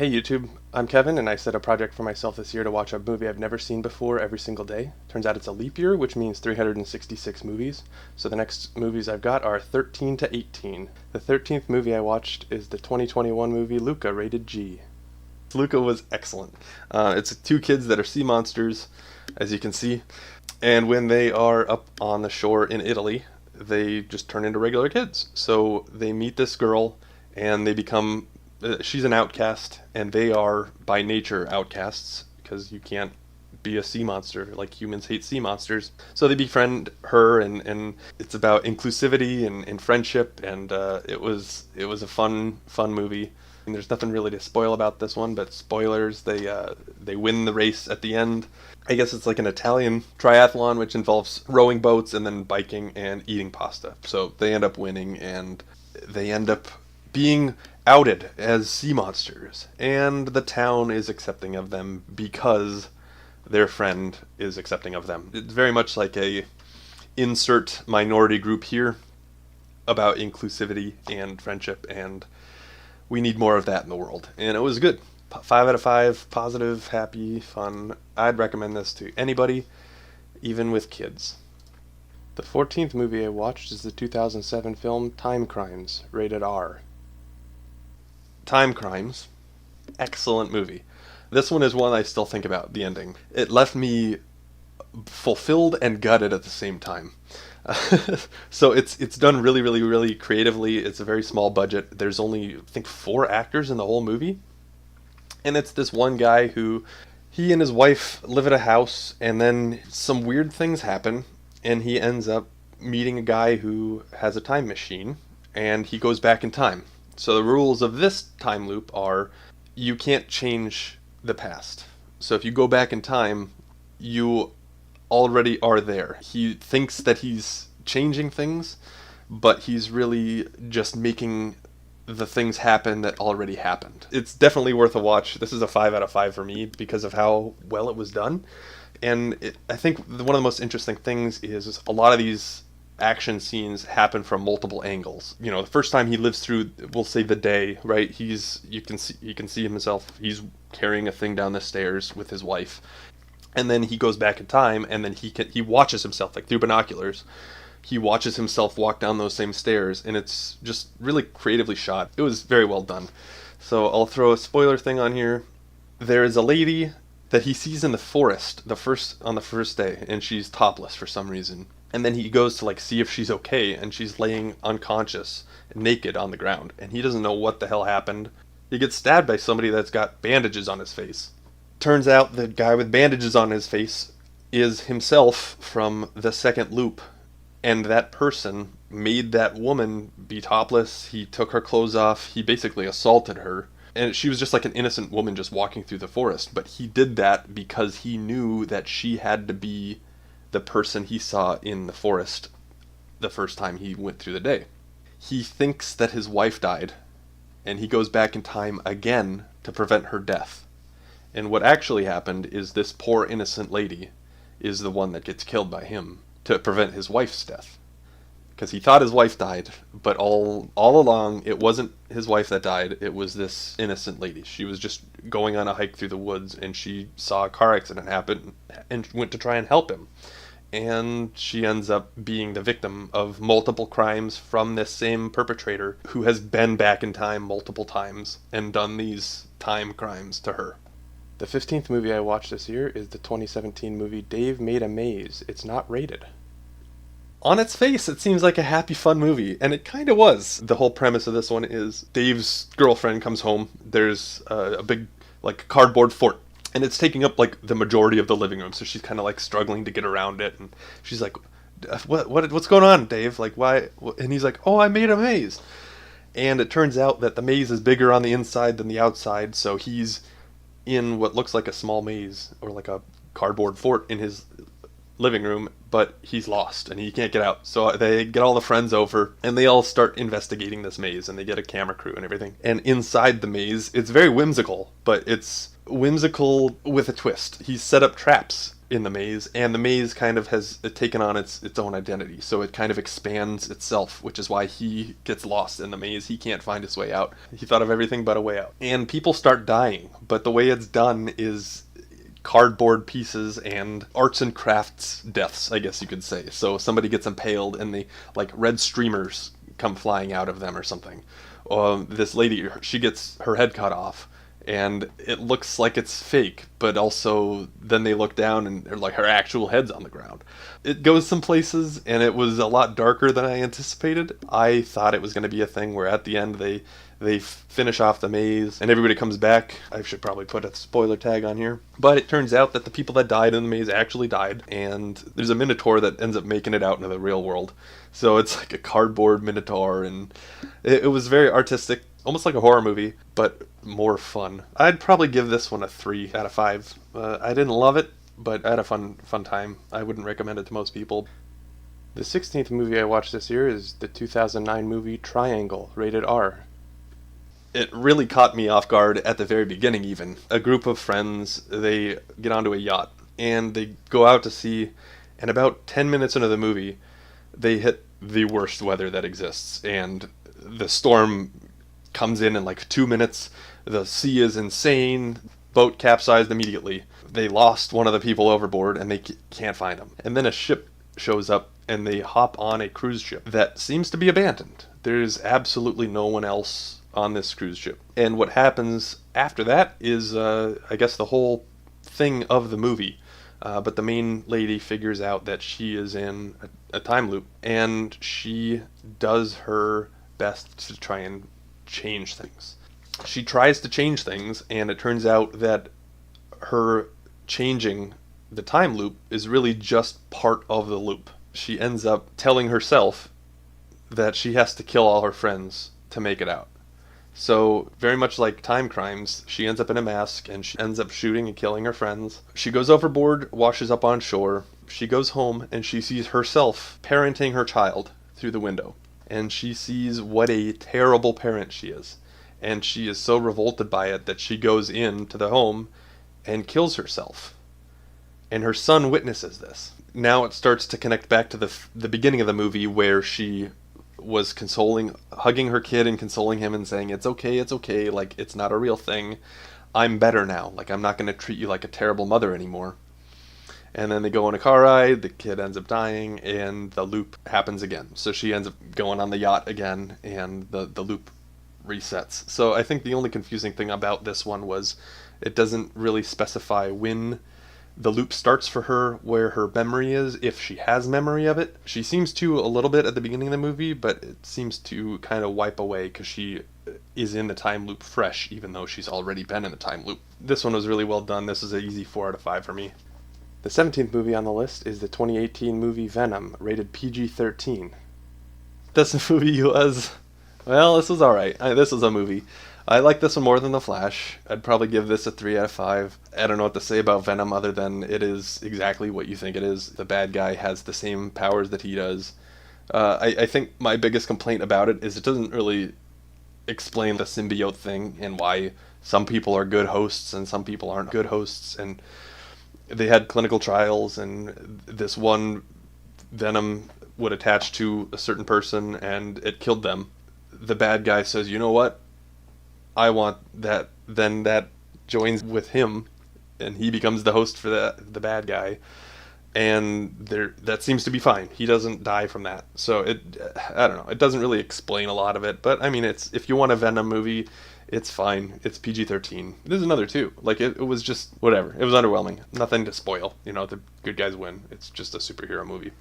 Hey YouTube, I'm Kevin, and I set a project for myself this year to watch a movie I've never seen before every single day. Turns out it's a leap year, which means 366 movies. So the next movies I've got are 13 to 18. The 13th movie I watched is the 2021 movie Luca, rated G. Luca was excellent. It's two kids that are sea monsters, as you can see, and when they are up on the shore in Italy, they just turn into regular kids. So they meet this girl, and they become she's an outcast, and they are by nature outcasts because you can't be a sea monster. Like, humans hate sea monsters. So they befriend her, and it's about inclusivity and friendship, and it was a fun movie. And there's nothing really to spoil about this one, but spoilers, they win the race at the end. I guess it's like an Italian triathlon, which involves rowing boats and then biking and eating pasta. So they end up winning, and they end up being outed as sea monsters, and the town is accepting of them because their friend is accepting of them. It's very much like a insert minority group here about inclusivity and friendship, and we need more of that in the world. And it was good. 5 out of 5, positive, happy, fun. I'd recommend this to anybody, even with kids. The 14th movie I watched is the 2007 film Timecrimes, rated R. Timecrimes, excellent movie. This one is one I still think about, the ending. It left me fulfilled and gutted at the same time. So it's done really, really, really creatively. It's a very small budget. There's only, I think, 4 actors in the whole movie. And it's this one guy who, he and his wife live at a house, and then some weird things happen, and he ends up meeting a guy who has a time machine, and he goes back in time. So the rules of this time loop are you can't change the past. So if you go back in time, you already are there. He thinks that he's changing things, but he's really just making the things happen that already happened. It's definitely worth a watch. This is a 5 out of 5 for me because of how well it was done. And I think one of the most interesting things is a lot of these action scenes happen from multiple angles. You know, the first time he lives through, we'll say, the day, right? You can see himself. He's carrying a thing down the stairs with his wife, and then he goes back in time, and then he watches himself, like through binoculars. He watches himself walk down those same stairs, and it's just really creatively shot. It was very well done. So I'll throw a spoiler thing on here. There is a lady that he sees in the forest on the first day, and she's topless for some reason. And then he goes to see if she's okay, and she's laying unconscious, naked on the ground, and he doesn't know what the hell happened. He gets stabbed by somebody that's got bandages on his face. Turns out the guy with bandages on his face is himself from the second loop, and that person made that woman be topless. He took her clothes off. He basically assaulted her. And she was just like an innocent woman just walking through the forest. But he did that because he knew that she had to be the person he saw in the forest the first time he went through the day. He thinks that his wife died, and he goes back in time again to prevent her death. And what actually happened is this poor innocent lady is the one that gets killed by him to prevent his wife's death. Because he thought his wife died, but all along it wasn't his wife that died, it was this innocent lady. She was just going on a hike through the woods, and she saw a car accident happen and went to try and help him. And she ends up being the victim of multiple crimes from this same perpetrator who has been back in time multiple times and done these time crimes to her. The 15th movie I watched this year is the 2017 movie Dave Made a Maze. It's not rated. On its face, it seems like a happy, fun movie, and it kind of was. The whole premise of this one is Dave's girlfriend comes home. There's a big, cardboard fort, and it's taking up, the majority of the living room, so she's kind of, struggling to get around it, and she's like, what's going on, Dave? Why? And he's like, oh, I made a maze. And it turns out that the maze is bigger on the inside than the outside, so he's in what looks like a small maze, or like a cardboard fort in his living room, but he's lost and he can't get out. So they get all the friends over, and they all start investigating this maze, and they get a camera crew and everything. And inside the maze, it's very whimsical, but it's whimsical with a twist. He's set up traps in the maze, and the maze kind of has taken on its own identity. So it kind of expands itself, which is why he gets lost in the maze. He can't find his way out. He thought of everything but a way out. And people start dying, but the way it's done is cardboard pieces and arts and crafts deaths, I guess you could say. So somebody gets impaled and the like red streamers come flying out of them or something. This lady, she gets her head cut off, and it looks like it's fake, but also then they look down and they're like her actual head's on the ground. It goes some places, and it was a lot darker than I anticipated. I thought it was going to be a thing where at the end they finish off the maze and everybody comes back. I should probably put a spoiler tag on here. But it turns out that the people that died in the maze actually died, and there's a minotaur that ends up making it out into the real world. So it's like a cardboard minotaur, and it was very artistic, almost like a horror movie, but more fun. I'd probably give this one a 3 out of 5. I didn't love it, but I had a fun time. I wouldn't recommend it to most people. The 16th movie I watched this year is the 2009 movie Triangle, rated R. It really caught me off guard at the very beginning even. A group of friends, they get onto a yacht, and they go out to sea, and about 10 minutes into the movie, they hit the worst weather that exists, and the storm comes in like 2 minutes. The sea is insane. Boat capsized immediately. They lost one of the people overboard, and they can't find him. And then a ship shows up, and they hop on a cruise ship that seems to be abandoned. There's absolutely no one else on this cruise ship. And what happens after that is, I guess, the whole thing of the movie. But the main lady figures out that she is in a time loop, and she does her best to try and change things. She tries to change things, and it turns out that her changing the time loop is really just part of the loop. She ends up telling herself that she has to kill all her friends to make it out. So, very much like Timecrimes, she ends up in a mask, and she ends up shooting and killing her friends. She goes overboard, washes up on shore. She goes home, and she sees herself parenting her child through the window. And she sees what a terrible parent she is. And she is so revolted by it that she goes into the home and kills herself. And her son witnesses this. Now it starts to connect back to the beginning of the movie, where she was hugging her kid and consoling him and saying, it's okay, like, it's not a real thing. I'm better now. Like, I'm not going to treat you like a terrible mother anymore. And then they go on a car ride, the kid ends up dying, and the loop happens again. So she ends up going on the yacht again, and the loop resets. So I think the only confusing thing about this one was it doesn't really specify when the loop starts for her, where her memory is, if she has memory of it. She seems to a little bit at the beginning of the movie, but it seems to kind of wipe away because she is in the time loop fresh, even though she's already been in the time loop. This one was really well done. This is an easy 4 out of 5 for me. The 17th movie on the list is the 2018 movie Venom, rated PG-13. This movie was... well, this was alright. This was a movie. I like this one more than The Flash. I'd probably give this a 3 out of 5. I don't know what to say about Venom other than it is exactly what you think it is. The bad guy has the same powers that he does. I think my biggest complaint about it is it doesn't really explain the symbiote thing and why some people are good hosts and some people aren't good hosts. And they had clinical trials, and this one Venom would attach to a certain person and it killed them. The bad guy says, you know what? I want that. Then that joins with him, and he becomes the host for the bad guy. And that seems to be fine. He doesn't die from that. So I don't know. It doesn't really explain a lot of it. But I mean, if you want a Venom movie, it's fine. It's PG-13. There's another too. Like it was just whatever. It was underwhelming. Nothing to spoil. The good guys win. It's just a superhero movie.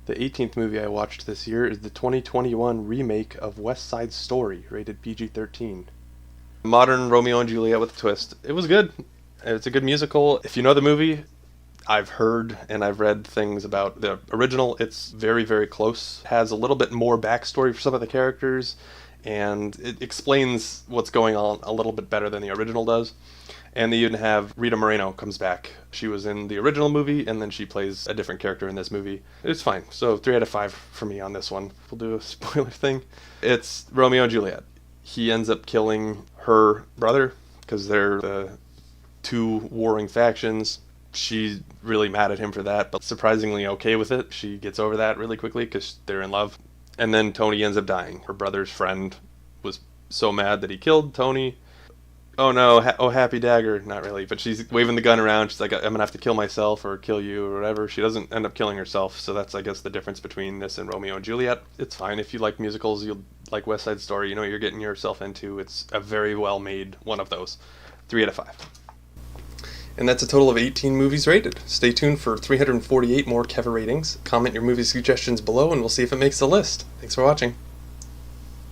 The 18th movie I watched this year is the 2021 remake of West Side Story, rated PG-13. Modern Romeo and Juliet with a twist. It was good. It's a good musical. If you know the movie, I've heard and I've read things about the original. It's very, very close. Has a little bit more backstory for some of the characters, and it explains what's going on a little bit better than the original does. And they even have Rita Moreno comes back. She was in the original movie, and then she plays a different character in this movie. It's fine. So 3 out of 5 for me on this one. We'll do a spoiler thing. It's Romeo and Juliet. He ends up killing her brother because they're the two warring factions. She's really mad at him for that, but surprisingly okay with it. She gets over that really quickly because they're in love. And then Tony ends up dying. Her brother's friend was so mad that he killed Tony. Oh no, oh happy dagger. Not really, but she's waving the gun around. She's like, I'm gonna have to kill myself or kill you or whatever. She doesn't end up killing herself, so that's, I guess, the difference between this and Romeo and Juliet. It's fine if you like musicals, you'll like West Side Story, you know what you're getting yourself into. It's a very well made one of those. 3 out of 5. And that's a total of 18 movies rated. Stay tuned for 348 more KeveRatings. Comment your movie suggestions below and we'll see if it makes the list. Thanks for watching.